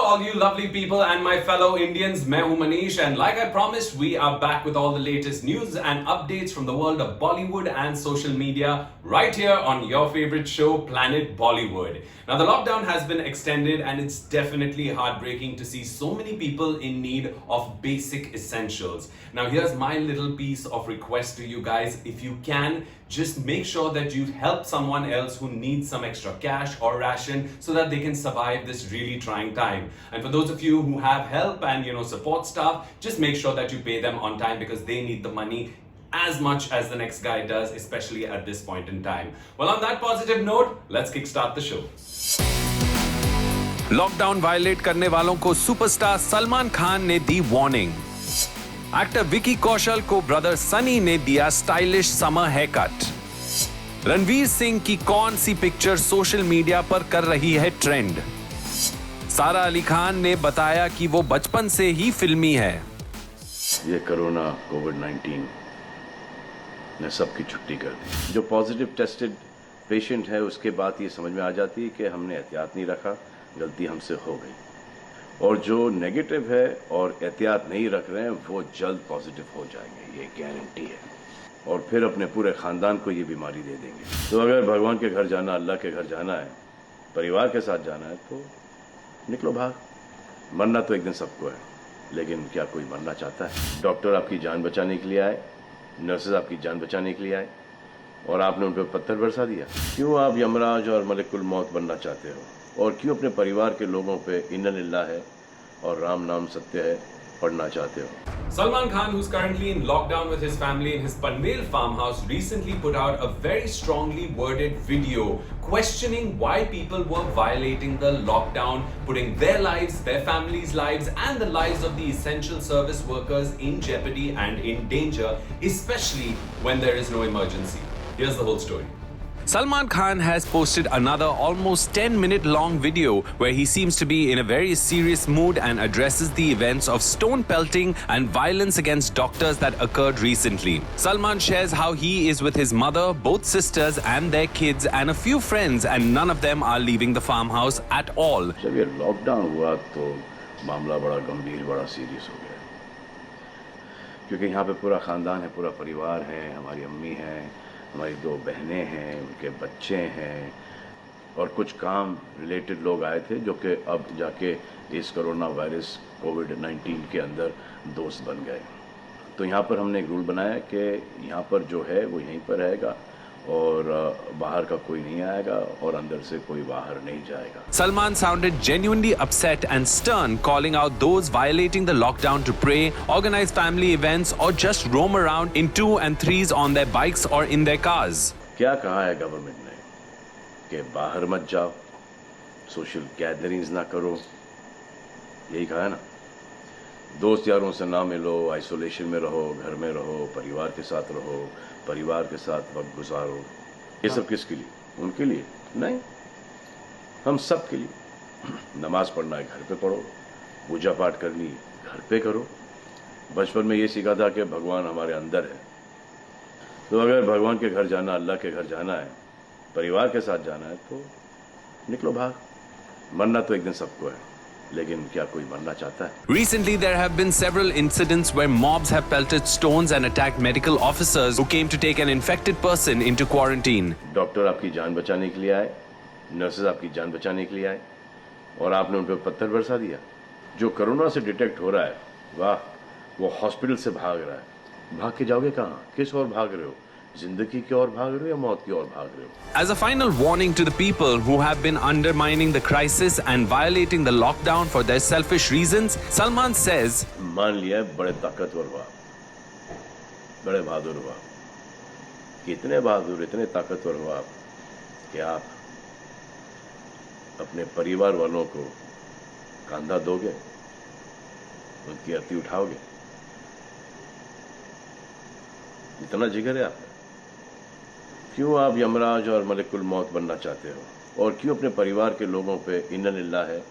all you lovely people and my fellow Indians. मैं हूं Manish and like I promised, we are back with all the latest news and updates from the world of Bollywood and social media right here on your favorite show, Planet Bollywood. Now the lockdown has been extended and it's definitely heartbreaking to see so many people in need of basic essentials. Now here's my little piece of request to you guys. If you can, just make sure that you help someone else who needs some extra cash or ration so that they can survive this really trying time. And for those of you who have help and support staff, just make sure that you pay them on time because they need the money as much as the next guy does, especially at this point in time. Well, on that positive note, let's kickstart the show. Lockdown violate करने वालों को superstar Salman Khan ने दी warning. Actor Vicky Kaushal को brother Sunny ने दिया stylish summer haircut. Ranveer Singh की कौन सी पिक्चर सोशल मीडिया पर कर रही है ट्रेंड। सारा अली खान ने बताया कि वो बचपन से ही फिल्मी है। ये कोरोना कोविड-19 ने सबकी छुट्टी कर दी। जो पॉजिटिव टेस्टेड पेशेंट है उसके बाद ये समझ में आ जाती है कि हमने एहतियात नहीं रखा, गलती हमसे हो गई। और जो नेगेटिव है और एहतियात नहीं रख रहे हैं वो जल्द पॉजिटिव हो जाएंगे, ये गारंटी है। और फिर अपने पूरे ख़ानदान को ये बीमारी दे देंगे। तो अगर भगवान के घर जाना, अल्लाह के घर जाना है, परिवार के साथ जाना है तो निकलो भाग। मरना तो एक दिन सबको है, लेकिन क्या कोई मरना चाहता है? डॉक्टर आपकी जान बचाने के लिए आए, नर्सेज आपकी जान बचाने के लिए आए और आपने उन पर पत्थर बरसा दिया। क्यों आप यमराज और मलिकुल मौत बनना चाहते हो? और क्यों अपने परिवार के लोगों पे इन्ना लिल्लाह है और राम नाम सत्य है पढ़ना चाहते हो? Salman Khan, who's currently in lockdown with his family in his Panvel farmhouse, recently put out a very strongly worded video questioning why people were violating the lockdown, putting their lives, their families' lives, and the lives of the essential service workers in jeopardy and in danger, especially when there is no emergency. Here's the whole story. Salman Khan has posted another almost 10-minute long video where he seems to be in a very serious mood and addresses the events of stone pelting and violence against doctors that occurred recently. Salman shares how he is with his mother, both sisters and their kids and a few friends, and none of them are leaving the farmhouse at all. जब ये lockdown हुआ तो मामला बड़ा गंभीर, बड़ा serious हो गया, क्योंकि यहाँ पे पूरा ख़ानदान है, पूरा परिवार है, हमारी अम्मी है, हमारी 2 बहनें हैं, उनके बच्चे हैं और कुछ काम रिलेटेड लोग आए थे जो कि अब जाके इस कोरोना वायरस कोविड-19 के अंदर दोस्त बन गए। तो यहाँ पर हमने एक रूल बनाया कि यहाँ पर जो है वो यहीं पर रहेगा और बाहर का कोई नहीं आएगा और अंदर से कोई बाहर नहीं जाएगा। Salman sounded genuinely upset and stern, calling out those violating the lockdown to pray, organize family events or just roam around in 2 and 3s on their bikes or in their cars. क्या कहा है government ने कि बाहर मत जाओ, social gatherings ना करो, यही कहा है ना। दोस्त यारों से ना मिलो, आइसोलेशन में रहो, घर में रहो, परिवार के साथ रहो, परिवार के साथ वक्त गुजारो। ये सब किसके लिए? उनके लिए नहीं, हम सब के लिए। नमाज पढ़ना है घर पे पढ़ो, पूजा पाठ करनी घर पे करो। बचपन में ये सीखा था कि भगवान हमारे अंदर है, तो अगर भगवान के घर जाना, अल्लाह के घर जाना है, परिवार के साथ जाना है तो निकलो भाग। मरना तो एक दिन सबको है, लेकिन क्या कोई मरना चाहता है? Recently, there have been several incidents where mobs have pelted stones and attacked medical officers who came to take an infected person into quarantine. Doctor आपकी जान बचाने के लिए आए, नर्सेज आपकी जान बचाने के लिए आए और आपने उन पर पत्थर बरसा दिया। जो कोरोना से डिटेक्ट हो रहा है, वाह, वो हॉस्पिटल से भाग रहा है। भाग के जाओगे कहाँ? किस ओर भाग रहे हो? जिंदगी की ओर भाग रहे हो या मौत की ओर भाग रहे हो? As a final warning to the people who have been undermining the crisis and violating the lockdown for their selfish reasons, Salman says, मान लिया बड़े ताकतवर हुआ, बड़े बहादुर हुआ, कितने बहादुर, इतने ताकतवर हुआ कि आप अपने परिवार वालों को कंधा दोगे, उनकी अर्थी उठाओगे। इतना जिगर है आपका? क्यों आप यमराज और मलिकुल मौत बनना चाहते हो? और क्यों अपने परिवार के लोगों पे इन्ना लिल्लाह है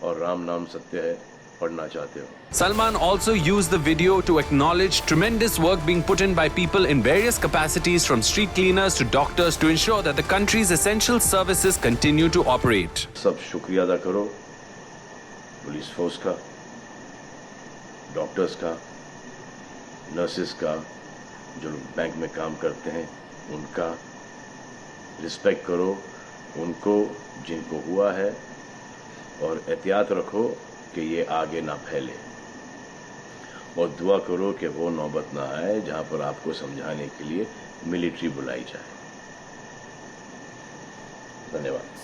और राम नाम सत्य है पढ़ना चाहते हो? Salman also used the video to acknowledge tremendous work being put in by people in various capacities, from street cleaners to doctors, to ensure that the country's essential services continue to operate. सब शुक्रिया अदा करो police force का, doctors का, nurses का, जो लोग bank में काम करते हैं उनका रिस्पेक्ट करो, उनको जिनको हुआ है, और एहतियात रखो कि ये आगे ना फैले, और दुआ करो कि वो नौबत ना आए जहां पर आपको समझाने के लिए मिलिट्री बुलाई जाए। धन्यवाद।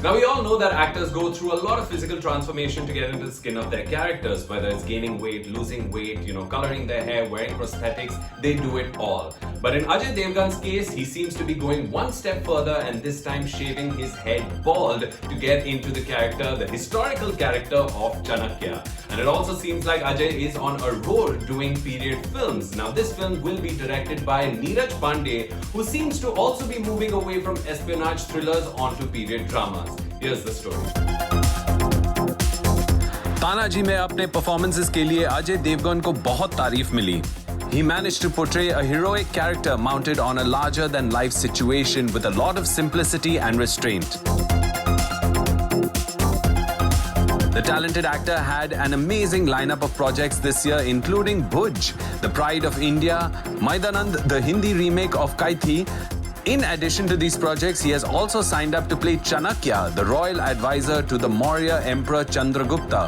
Now we all know that actors go through a lot of physical transformation to get into the skin of their characters, whether it's gaining weight, losing weight, coloring their hair, wearing prosthetics, they do it all. But in Ajay Devgan's case, he seems to be going one step further and this time shaving his head bald to get into the character, the historical character of Chanakya. And it also seems like Ajay is on a roll doing period films. Now this film will be directed by Neeraj Pandey, who seems to also be moving away from espionage thrillers onto period dramas. Here's the story. Tanaji में अपने performances के लिए अजय देवगन को बहुत तारीफ मिली. He managed to portray a heroic character mounted on a larger than life situation with a lot of simplicity and restraint. The talented actor had an amazing lineup of projects this year, including Bhuj, The Pride of India, Maidanand, the Hindi remake of Kaithi. In addition to these projects, he has also signed up to play Chanakya, the royal advisor to the Maurya Emperor Chandragupta,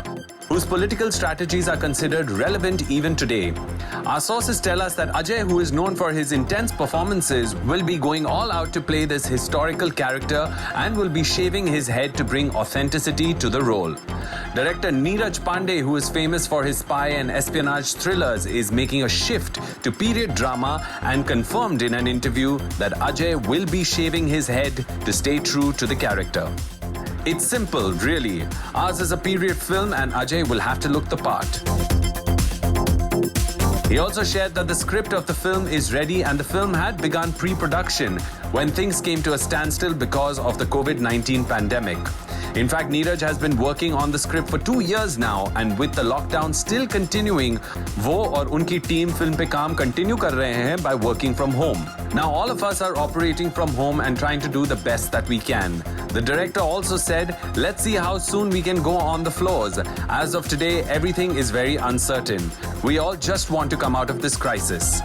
whose political strategies are considered relevant even today. Our sources tell us that Ajay, who is known for his intense performances, will be going all out to play this historical character and will be shaving his head to bring authenticity to the role. Director Neeraj Pandey, who is famous for his spy and espionage thrillers, is making a shift to period drama and confirmed in an interview that Ajay will be shaving his head to stay true to the character. It's simple, really. Ours is a period film and Ajay will have to look the part. He also shared that the script of the film is ready and the film had begun pre-production when things came to a standstill because of the COVID-19 pandemic. In fact, Neeraj has been working on the script for 2 years now, and with the lockdown still continuing, वो और उनकी team film पे काम continue कर रहे हैं by working from home. Now all of us are operating from home and trying to do the best that we can. The director also said, let's see how soon we can go on the floors. As of today, everything is very uncertain. We all just want to come out of this crisis.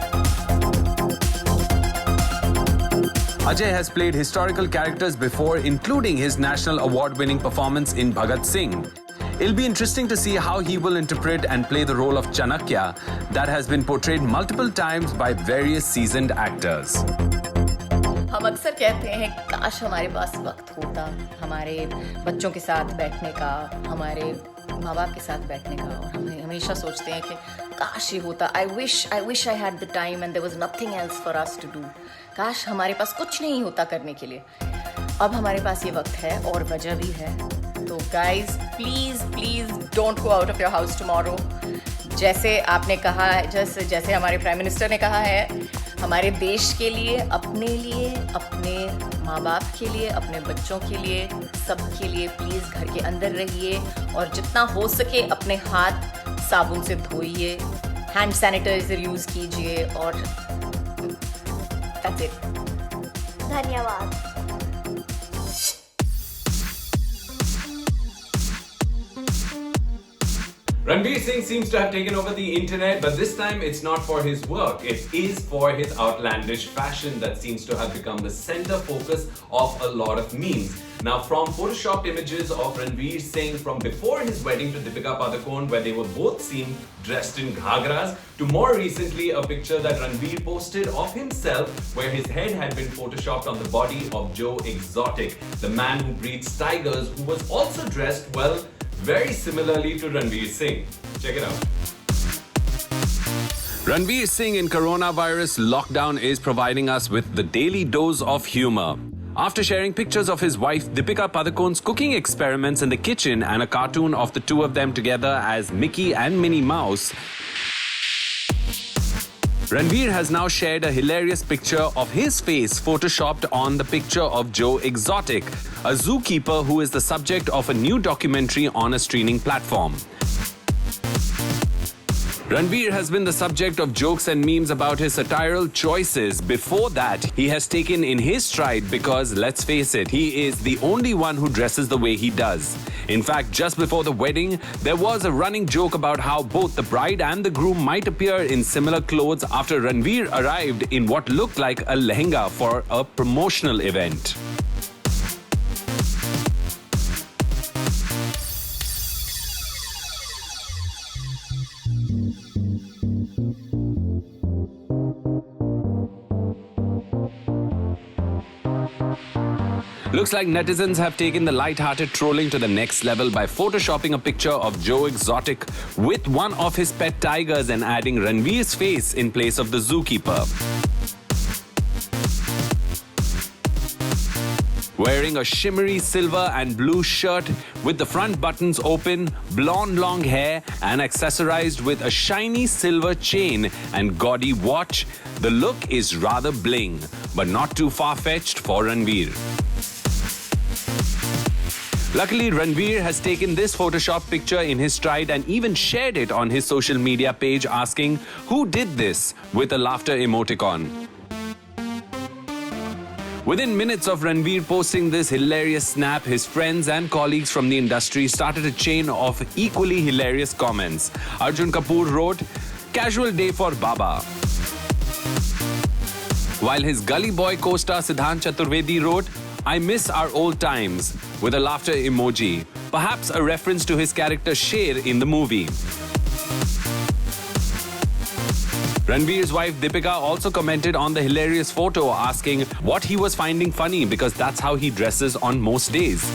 Ajay has played historical characters before, including his national award-winning performance in Bhagat Singh. It'll be interesting to see how he will interpret and play the role of Chanakya that has been portrayed multiple times by various seasoned actors. हम अक्सर कहते हैं काश हमारे पास वक्त होता हमारे बच्चों के साथ बैठने का, हमारे माँ बाप के साथ बैठने का, और हम हमेशा सोचते हैं कि काश ये होता. I wish I had the time and there was nothing else for us to do. काश हमारे पास कुछ नहीं होता करने के लिए. अब हमारे पास ये वक्त है और वजह भी है. तो guys, please don't go out of your house tomorrow. जैसे आपने कहा, जैसे हमारे प्राइम मिनिस्टर ने कहा है, हमारे देश के लिए, अपने माँ बाप के लिए, अपने बच्चों के लिए, सबके लिए प्लीज़ घर के अंदर रहिए और जितना हो सके अपने हाथ साबुन से धोइए, हैंड सैनिटाइजर यूज़ कीजिए और that's it. धन्यवाद. Ranveer Singh seems to have taken over the internet, but this time it's not for his work. It is for his outlandish fashion that seems to have become the center focus of a lot of memes. Now, from photoshopped images of Ranveer Singh from before his wedding to Deepika Padukone, where they were both seen dressed in ghagras, to more recently a picture that Ranveer posted of himself where his head had been photoshopped on the body of Joe Exotic, the man who breeds tigers, who was also dressed, well, very similarly to Ranveer Singh. Check it out. Ranveer Singh in coronavirus lockdown is providing us with the daily dose of humor. After sharing pictures of his wife Deepika Padukone's cooking experiments in the kitchen and a cartoon of the two of them together as Mickey and Minnie Mouse, Ranveer has now shared a hilarious picture of his face photoshopped on the picture of Joe Exotic, a zookeeper who is the subject of a new documentary on a streaming platform. Ranveer has been the subject of jokes and memes about his satirical choices. Before that, he has taken in his stride because, let's face it, he is the only one who dresses the way he does. In fact, just before the wedding, there was a running joke about how both the bride and the groom might appear in similar clothes after Ranveer arrived in what looked like a lehenga for a promotional event. Looks like netizens have taken the light-hearted trolling to the next level by photoshopping a picture of Joe Exotic with one of his pet tigers and adding Ranveer's face in place of the zookeeper. Wearing a shimmery silver and blue shirt with the front buttons open, blonde long hair and accessorized with a shiny silver chain and gaudy watch, the look is rather bling, but not too far-fetched for Ranveer. Luckily, Ranveer has taken this Photoshop picture in his stride and even shared it on his social media page asking, "Who did this?" with a laughter emoticon. Within minutes of Ranveer posting this hilarious snap, his friends and colleagues from the industry started a chain of equally hilarious comments. Arjun Kapoor wrote, "Casual day for Baba." While his Gully Boy co-star Siddhant Chaturvedi wrote, "I miss our old times," with a laughter emoji, perhaps a reference to his character Sher in the movie. Ranveer's wife Deepika also commented on the hilarious photo asking what he was finding funny because that's how he dresses on most days.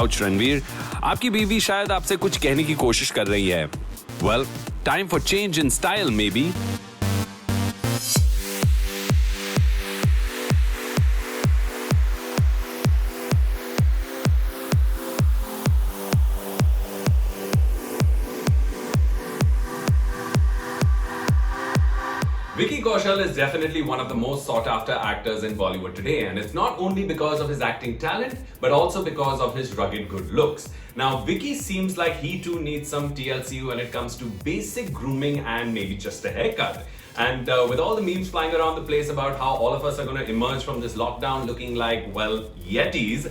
Ouch, Ranveer. आपकी बीवी शायद आपसे कुछ कहने की कोशिश कर रही है. Well, time for change in style maybe. Vicky Kaushal is definitely one of the most sought-after actors in Bollywood today, and it's not only because of his acting talent, but also because of his rugged good looks. Now, Vicky seems like he too needs some TLC when it comes to basic grooming and maybe just a haircut. And with all the memes flying around the place about how all of us are going to emerge from this lockdown looking like, well, Yetis,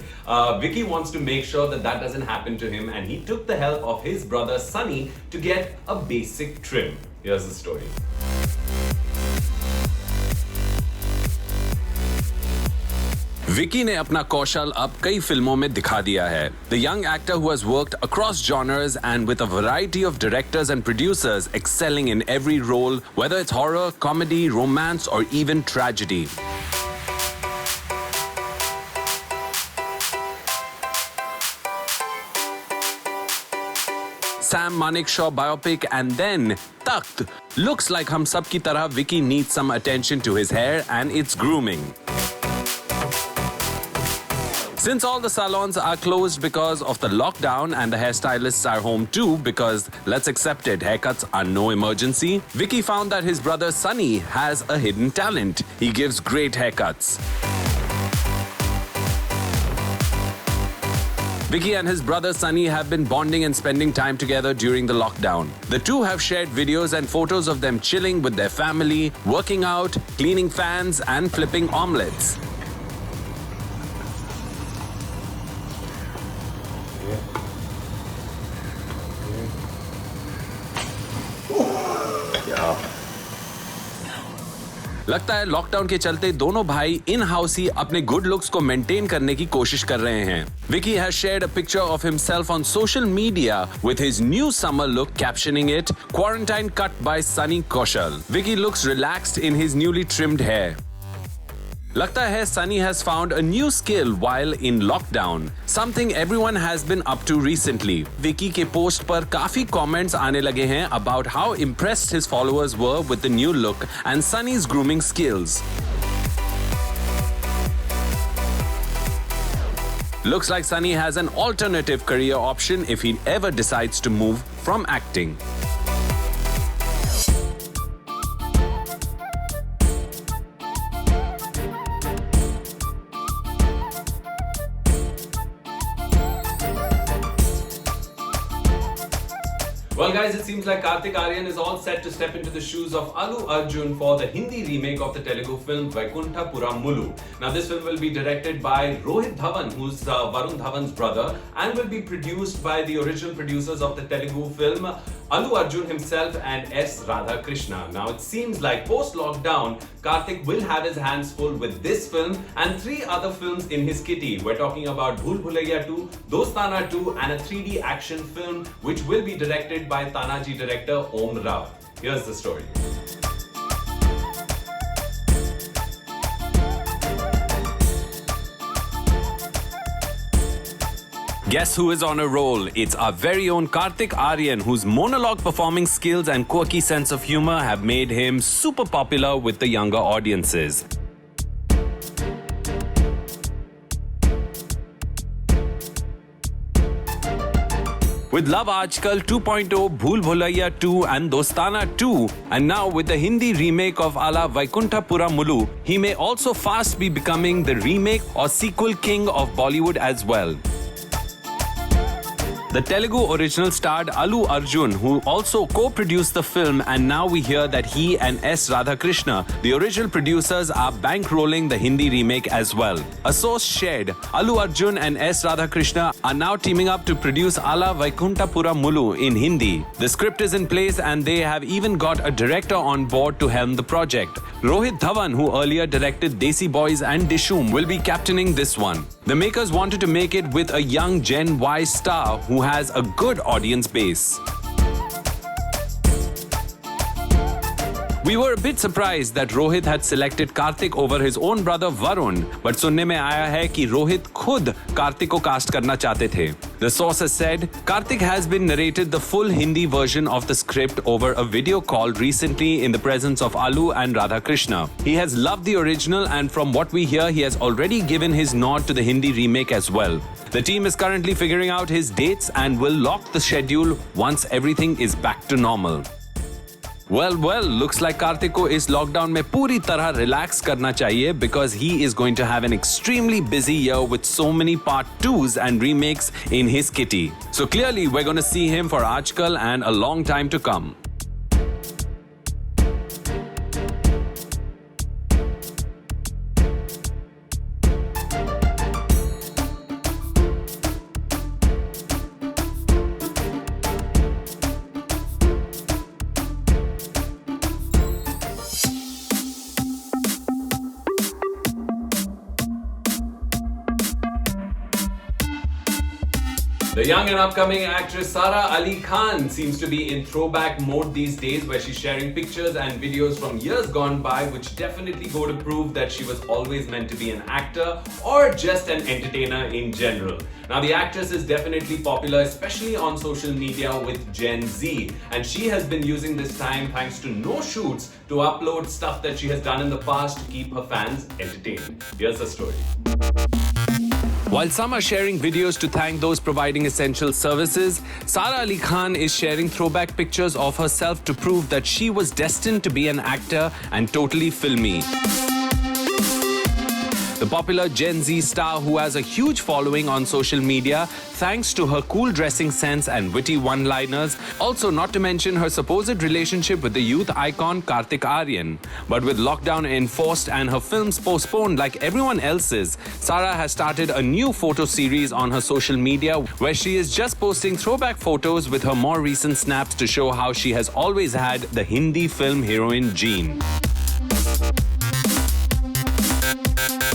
Vicky wants to make sure that that doesn't happen to him, and he took the help of his brother Sunny to get a basic trim. Here's the story. Vicky ने अपना कौशल अब कई फिल्मों में दिखा दिया है. The young actor who has worked across genres and with a variety of directors and producers excelling in every role, whether it's horror, comedy, romance or even tragedy. Sam Manekshaw biopic and then Takht. Looks like hum sab ki tarah Vicky needs some attention to his hair and its grooming. Since all the salons are closed because of the lockdown and the hairstylists are home too because, let's accept it, haircuts are no emergency, Vicky found that his brother Sunny has a hidden talent. He gives great haircuts. Vicky and his brother Sunny have been bonding and spending time together during the lockdown. The two have shared videos and photos of them chilling with their family, working out, cleaning fans and flipping omelets. लगता है lockdown के चलते दोनों भाई in house ही अपने good looks को maintain करने की कोशिश कर रहे हैं. Vicky has shared a picture of himself on social media with his new summer look, captioning it "Quarantine cut by Sunny Kaushal." Vicky looks relaxed in his newly trimmed hair. लगता है Sunny has found a new skill while in lockdown, something everyone has been up to recently. Vicky के post पर काफी comments आने लगे हैं about how impressed his followers were with the new look and Sunny's grooming skills. Looks like Sunny has an alternative career option if he ever decides to move from acting. Well, guys, it seems like Kartik Aaryan is all set to step into the shoes of Allu Arjun for the Hindi remake of the Telugu film Vaikunthapuram Mulu. Now, this film will be directed by Rohit Dhawan, who's Varun Dhawan's brother, and will be produced by the original producers of the Telugu film, Allu Arjun himself and S. Radhakrishna. Now, it seems like post-lockdown, Kartik will have his hands full with this film and 3 other films in his kitty. We're talking about Bhool Bhulaiya 2, Dostana 2, and a 3D action film which will be directed by Tanaji director Om Rao. Here's the story. Guess who is on a roll? It's our very own Kartik Aaryan, whose monologue performing skills and quirky sense of humor have made him super popular with the younger audiences. With Love Aajkal 2.0, Bhool Bhulaiya 2 and Dostana 2, and now with the Hindi remake of Ala Vaikunthapuram Mulu, he may also fast be becoming the remake or sequel king of Bollywood as well. The Telugu original starred Allu Arjun, who also co-produced the film, and now we hear that he and S. Radhakrishna, the original producers, are bankrolling the Hindi remake as well. A source shared, Allu Arjun and S. Radhakrishna are now teaming up to produce Ala Vaikunthapuram Mulu in Hindi. The script is in place and they have even got a director on board to helm the project. Rohit Dhawan, who earlier directed Desi Boys and Dishoom, will be captaining this one. The makers wanted to make it with a young Gen Y star who has a good audience base. We were a bit surprised that Rohit had selected Kartik over his own brother Varun, but सुनने में आया है कि रोहित खुद कार्तिक को cast करना चाहते थे. The sources said Kartik has been narrated the full Hindi version of the script over a video call recently in the presence of Allu and Radhakrishna. He has loved the original, and from what we hear, he has already given his nod to the Hindi remake as well. The team is currently figuring out his dates and will lock the schedule once everything is back to normal. Well, looks like Kartik को इस lockdown में पूरी तरह relax करना चाहिए because he is going to have an extremely busy year with so many part 2s and remakes in his kitty. So clearly we're going to see him for Aajkal and a long time to come. The young and upcoming actress Sara Ali Khan seems to be in throwback mode these days, where she's sharing pictures and videos from years gone by, which definitely go to prove that she was always meant to be an actor or just an entertainer in general. Now, the actress is definitely popular, especially on social media with Gen Z, and she has been using this time, thanks to no shoots, to upload stuff that she has done in the past to keep her fans entertained. Here's the story. While some are sharing videos to thank those providing essential services, Sara Ali Khan is sharing throwback pictures of herself to prove that she was destined to be an actor and totally filmy. The popular Gen Z star, who has a huge following on social media thanks to her cool dressing sense and witty one-liners, also not to mention her supposed relationship with the youth icon Kartik Aaryan. But with lockdown enforced and her films postponed like everyone else's, Sara has started a new photo series on her social media where she is just posting throwback photos with her more recent snaps to show how she has always had the Hindi film heroine gene.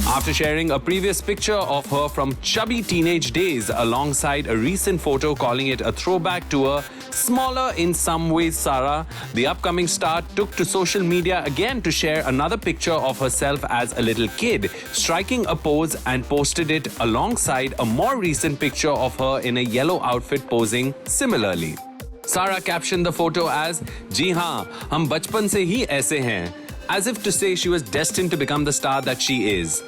After sharing a previous picture of her from chubby teenage days alongside a recent photo calling it a throwback to a smaller in some ways Sara, the upcoming star took to social media again to share another picture of herself as a little kid, striking a pose and posted it alongside a more recent picture of her in a yellow outfit posing similarly. Sara captioned the photo as, "जी हाँ, हम बचपन से ही ऐसे हैं," as if to say she was destined to become the star that she is.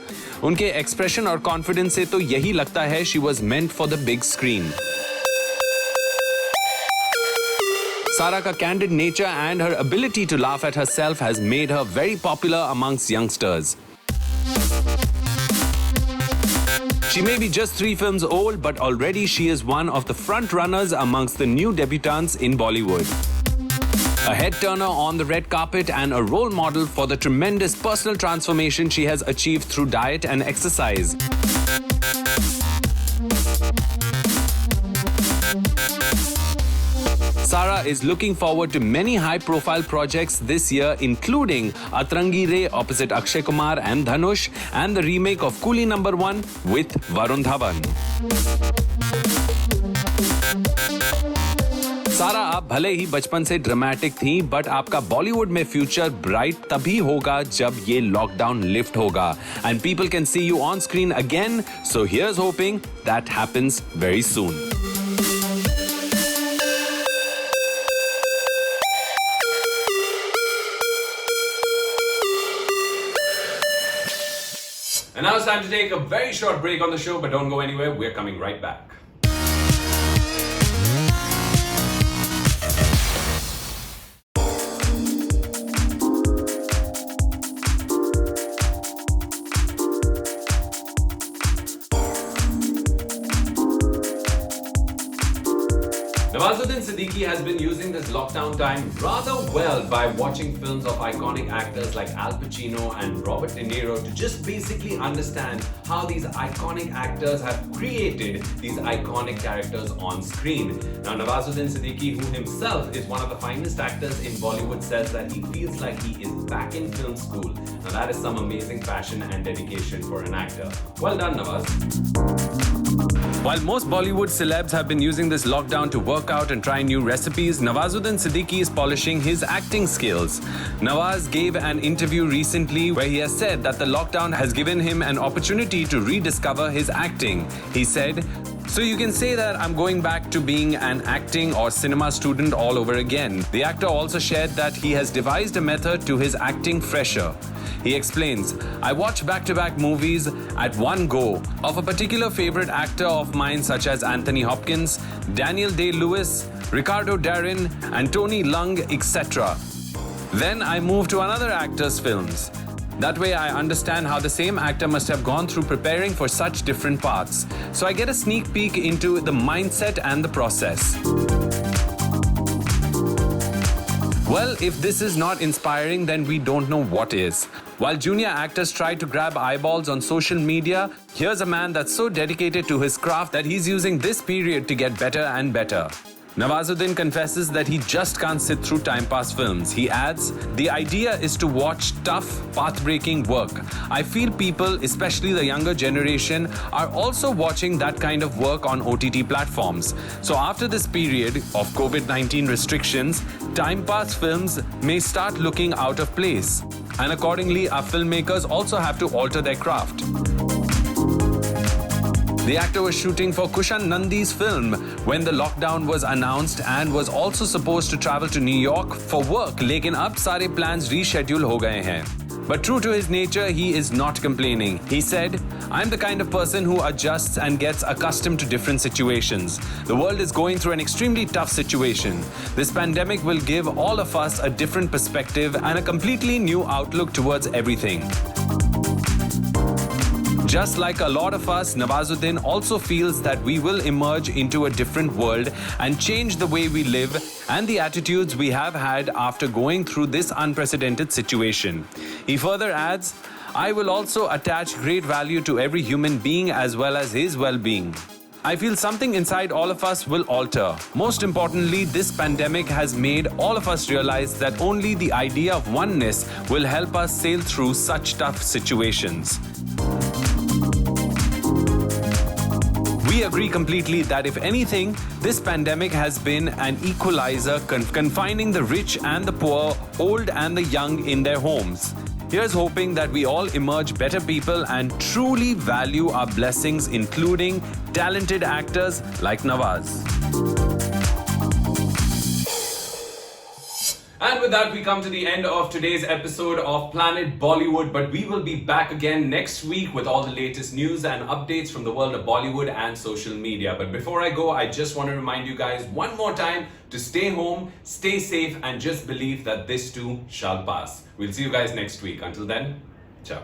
उनके expression और confidence से तो यही लगता है she was meant for the big screen. Sara ka candid nature and her ability to laugh at herself has made her very popular amongst youngsters. She may be just 3 films old, but already she is one of the front runners amongst the new debutantes in Bollywood. A head-turner on the red carpet and a role model for the tremendous personal transformation she has achieved through diet and exercise. Sara is looking forward to many high-profile projects this year, including Atrangi Re opposite Akshay Kumar and Dhanush, and the remake of Coolie No. 1 with Varun Dhawan. सारा, आप भले ही बचपन से dramatic थी, but आपका बॉलीवुड में future bright तभी होगा जब ये लॉकडाउन लिफ्ट होगा and people can see you on screen again. So here's hoping that happens very soon. And now it's time to take a very short break on the show, but don't go anywhere. We're coming right back. Nawazuddin Siddiqui has been using this lockdown time rather well by watching films of iconic actors like Al Pacino and Robert De Niro to just basically understand how these iconic actors have created these iconic characters on screen. Now, Nawazuddin Siddiqui, who himself is one of the finest actors in Bollywood, says that he feels like he is back in film school. Now, that is some amazing passion and dedication for an actor. Well done, Nawaz. While most Bollywood celebs have been using this lockdown to work out and try new recipes, Nawazuddin Siddiqui is polishing his acting skills. Nawaz gave an interview recently where he has said that the lockdown has given him an opportunity to rediscover his acting. He said, "So you can say that I'm going back to being an acting or cinema student all over again." The actor also shared that he has devised a method to his acting fresher. He explains, "I watch back-to-back movies at one go of a particular favorite actor of mine such as Anthony Hopkins, Daniel Day-Lewis, Ricardo Darin, and Tony Leung, etc. Then I move to another actor's films. That way I understand how the same actor must have gone through preparing for such different parts. So I get a sneak peek into the mindset and the process." Well, if this is not inspiring, then we don't know what is. While junior actors try to grab eyeballs on social media, here's a man that's so dedicated to his craft that he's using this period to get better and better. Nawazuddin confesses that he just can't sit through time pass films. He adds, "The idea is to watch tough, path-breaking work. I feel people, especially the younger generation, are also watching that kind of work on OTT platforms. So after this period of COVID-19 restrictions, time pass films may start looking out of place. And accordingly, our filmmakers also have to alter their craft." The actor was shooting for Kushan Nandi's film when the lockdown was announced and was also supposed to travel to New York for work, लेकिन अब सारे plans reschedule हो गए हैं. But true to his nature, he is not complaining. He said, "I'm the kind of person who adjusts and gets accustomed to different situations. The world is going through an extremely tough situation. This pandemic will give all of us a different perspective and a completely new outlook towards everything." Just like a lot of us, Nawazuddin also feels that we will emerge into a different world and change the way we live and the attitudes we have had after going through this unprecedented situation. He further adds, "I will also attach great value to every human being as well as his well-being. I feel something inside all of us will alter. Most importantly, this pandemic has made all of us realize that only the idea of oneness will help us sail through such tough situations." We agree completely that if anything, this pandemic has been an equalizer confining the rich and the poor, old and the young in their homes. Here's hoping that we all emerge better people and truly value our blessings, including talented actors like Nawaz. And with that, we come to the end of today's episode of Planet Bollywood. But we will be back again next week with all the latest news and updates from the world of Bollywood and social media. But before I go, I just want to remind you guys one more time to stay home, stay safe, and just believe that this too shall pass. We'll see you guys next week. Until then, ciao.